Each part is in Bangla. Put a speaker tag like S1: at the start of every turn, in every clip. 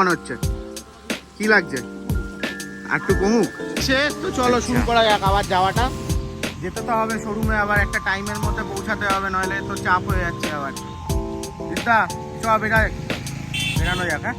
S1: মনে হচ্ছে? কি লাগছে? আর একটু কমুক সে তো। চলো শুরু করা যাক আবার যাওয়াটা। যেতে তো হবে শোরুমে, আবার একটা টাইমের মধ্যে পৌঁছাতে হবে, নইলে তো চাপ হয়ে যাচ্ছে আবার। দিদা চ বেরানো যাক। হ্যাঁ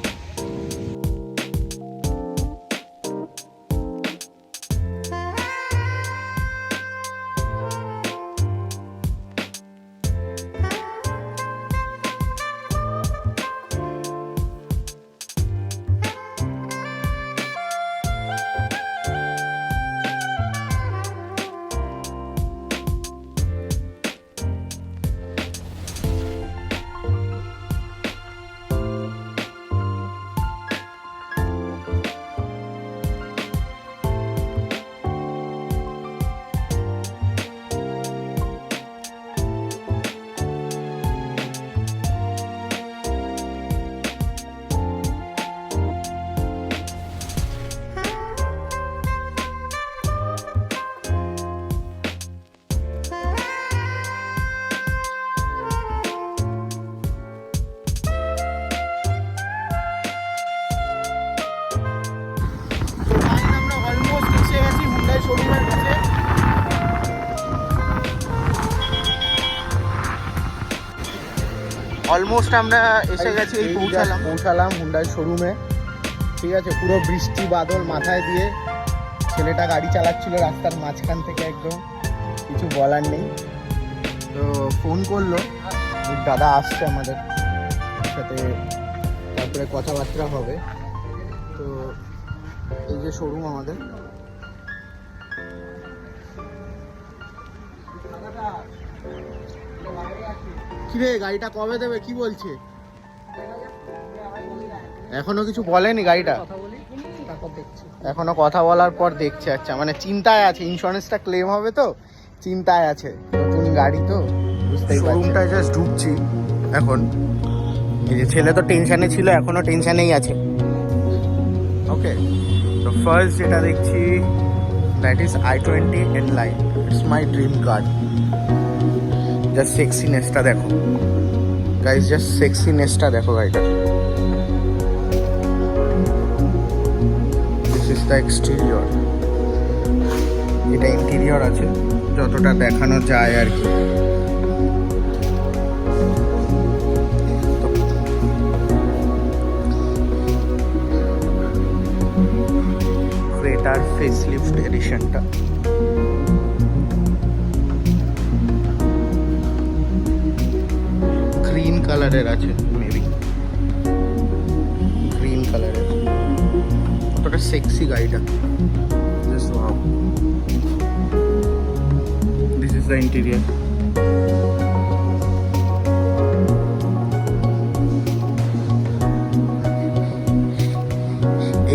S1: অলমোস্ট আমরা এসে গেছি, এই পৌঁছালাম হুন্ডাই শোরুমে। ঠিক আছে, পুরো বৃষ্টি বাদল মাথায় দিয়ে ছেলেটা গাড়ি চালাচ্ছিল রাস্তার মাঝখান থেকে, একদম কিছু বলার নেই। তো ফোন করলো, দাদা আসছে আমাদের সাথে, তারপরে কথাবার্তা হবে। তো এই যে শোরুম আমাদের। কিরে গাড়িটা কবে দেবে কি বলছে? এখনো কিছু বলেনি গাড়িটা, এখনো কথা বলার পর দেখছে। আচ্ছা মানে চিন্তায় আছে, ইন্স্যুরেন্সটা ক্লেম হবে তো চিন্তায় আছে, নতুন গাড়ি তো বুঝতেই পারছি। শোরুমটায় জাস্ট ঢুকছি এখন। এই যে ছেলে তো টেনশনে ছিল, এখনো টেনশনেই আছে। ওকে, তো ফার্স্ট যেটা দেখছি that is i20 N-Line। It's my dream car. Just সেক্সিনেসটা দেখো গাইস, জাস্ট সেক্সিনেসটা দেখো গাড়িটা। This is the exterior. এটা ইন্টেরিয়র আছে যতটা দেখানো যায় আর কি। Crater facelift এডিশনটা। গ্রিন কালারের আছে, মেবি গ্রিন কালারের। কতটা সেক্সি গাড়িটা, just wow. This is the interior.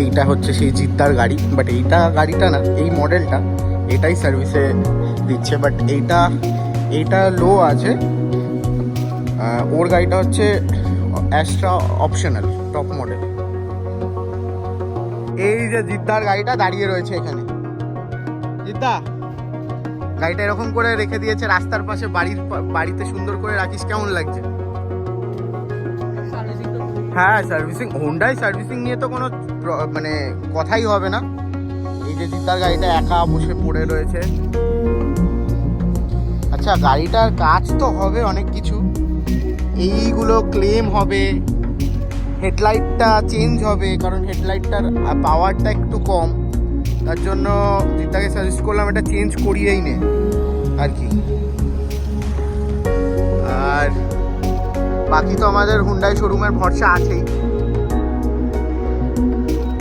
S1: এইটা হচ্ছে সেই জিদ্দার গাড়ি, বাট এইটা গাড়িটা না, এই মডেলটা এটাই সার্ভিসে দিচ্ছে, বাট এইটা লো আছে। ওর গাড়িটা হচ্ছে অ্যাস্ট্রা অপশনাল টপ মডেল। এই যে জিদ্দার গাড়িটা দাঁড়িয়ে রয়েছে এখানে। জিদ্দা গাড়িটা এরকম করে রেখে দিয়েছে রাস্তার পাশে, বাড়িতে সুন্দর করে রাখিস, কেমন লাগছে? হ্যাঁ সার্ভিসিং, হোন্ডাই সার্ভিসিং নিয়ে তো কোনো মানে কথাই হবে না। এই যে জিদ্দার গাড়িটা একা বসে পড়ে রয়েছে। আচ্ছা গাড়িটার কাজ তো হবে অনেক কিছু, এইগুলো ক্লেম হবে, হেডলাইটটা চেঞ্জ হবে, কারণ হেডলাইটটার পাওয়ারটা একটু কম, তার জন্য জিদ্দাকে সাজেস্ট করলাম এটা চেঞ্জ করিয়েই নে আর কি। আর বাকি তো আমাদের হুন্ডাই শোরুমের ভরসা আছেই।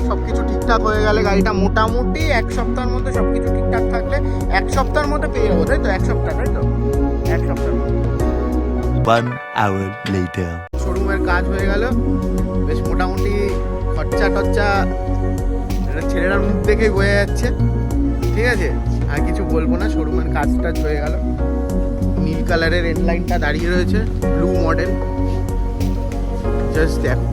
S1: সব কিছু ঠিকঠাক হয়ে গেলে গাড়িটা মোটামুটি এক সপ্তাহের মধ্যে, সব কিছু ঠিকঠাক থাকলে এক সপ্তাহের মধ্যে পেয়ে যাবো, তাই তো? এক সপ্তাহ, তাই তো? এক সপ্তাহের মধ্যে।
S2: 1 hour later
S1: শোরুমের কাজ হয়ে গেল, বেশ মোটামুটি খরচা টরচা ছেলেটার মুখ দেখেই বোঝা যাচ্ছে। ঠিক আছে, আর কিছু বলবো না, শোরুমের কাজ টাজ হয়ে গেল। নীল কালারের N-Lineটা দাঁড়িয়ে রয়েছে, ব্লু মডেল। জাস্ট দেখো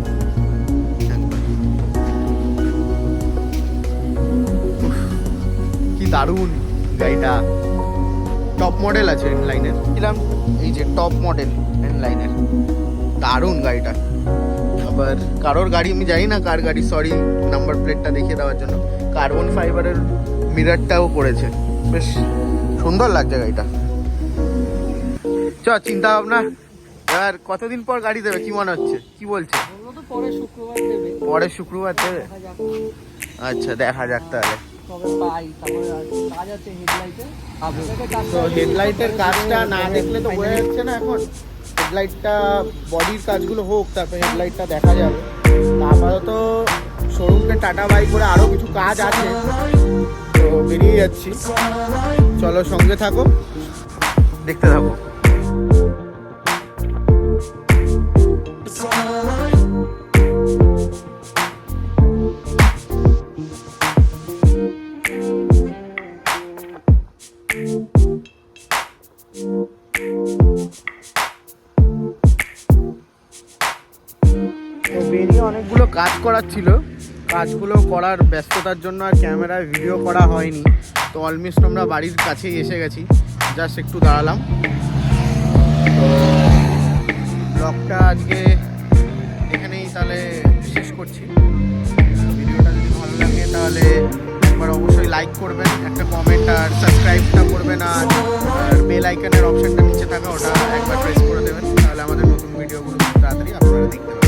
S1: কি দারুণ গাড়িটা। টপ মডেল আছে N-Lineএর, এই যে টপ মডেল N-Lineএর, দারুণ গাড়িটা। এবার কারোর গাড়ি আমি জানি না কার গাড়ি, সরি নাম্বার প্লেটটা দেখিয়ে দেওয়ার জন্য। কার্বন ফাইবারের মিররটাও করেছে, বেশ সুন্দর লাগছে গাড়িটা। চ চিন্তা ভাবনা এবার কতদিন পর গাড়ি দেবে কি মনে হচ্ছে, কি বলছে? পরে শুক্রবার দেবে। আচ্ছা দেখা যাক তাহলে। তো হেডলাইটের কাজটা না দেখলে তো বোঝা যাচ্ছে না এখন। হেডলাইটটা বডির কাজগুলো হোক, তারপরে হেডলাইটটা দেখা যাবে। আপাতত শোরুমকে টাটা বাই করে আরও কিছু কাজ আছে, তো বেরিয়ে যাচ্ছি। চলো সঙ্গে থাকো, দেখতে থাকো। বেরিয়ে অনেকগুলো কাজ করার ছিল, কাজগুলো করার ব্যস্ততার জন্য আর ক্যামেরায় ভিডিও করা হয়নি। তো অলমোস্ট আমরা বাড়ির কাছেই এসে গেছি, জাস্ট একটু দাঁড়ালাম। তো ব্লগটা আজকে এখানেই তাহলে শেষ করছি। ভিডিওটা যদি ভালো লাগে তাহলে একবার অবশ্যই লাইক করবেন, একটা কমেন্ট আর সাবস্ক্রাইবটা করবেন, আর বেল আইকনের অপশানটা নিচে থাকা ওটা একবার প্রেস করে দেবেন, তাহলে আমাদের নতুন ভিডিওগুলো খুব তাড়াতাড়ি আপনারা দেখতে পাবেন।